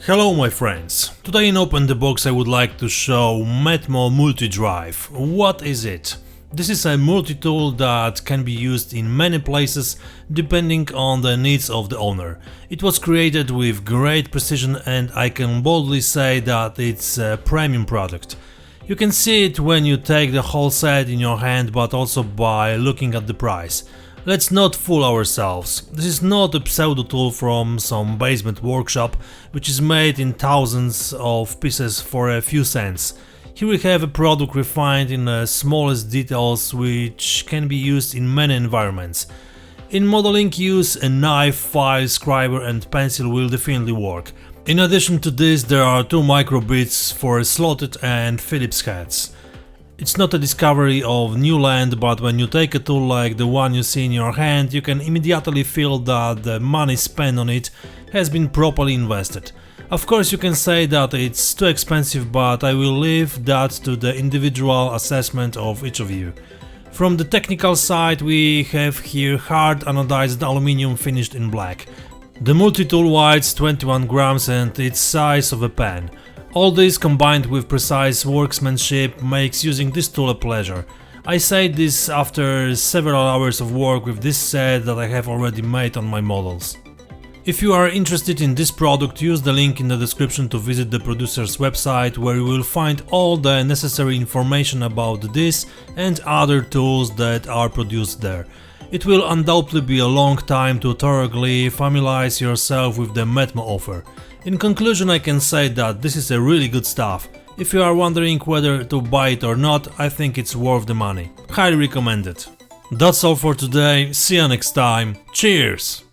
Hello my friends, today in Open the Box I would like to show METMO Multi Drive. What is it? This is a multi-tool that can be used in many places depending on the needs of the owner. It was created with great precision and I can boldly say that it's a premium product. You can see it when you take the whole set in your hand, but also by looking at the price. Let's not fool ourselves, this is not a pseudo tool from some basement workshop which is made in thousands of pieces for a few cents. Here we have a product refined in the smallest details which can be used in many environments. In modeling use, a knife, file, scriber and pencil will definitely work. In addition to this, there are two micro bits for slotted and Phillips heads. It's not a discovery of new land, but when you take a tool like the one you see in your hand, you can immediately feel that the money spent on it has been properly invested. Of course you can say that it's too expensive, but I will leave that to the individual assessment of each of you. From the technical side, we have here hard anodized aluminium finished in black. The multi-tool weighs 21 grams and it's size of a pen. All this combined with precise workmanship makes using this tool a pleasure. I say this after several hours of work with this set that I have already made on my models. If you are interested in this product, use the link in the description to visit the producer's website, where you will find all the necessary information about this and other tools that are produced there. It will undoubtedly be a long time to thoroughly familiarize yourself with the METMO offer. In conclusion, I can say that this is a really good stuff. If you are wondering whether to buy it or not, I think it's worth the money. Highly recommend it. That's all for today, see you next time, cheers!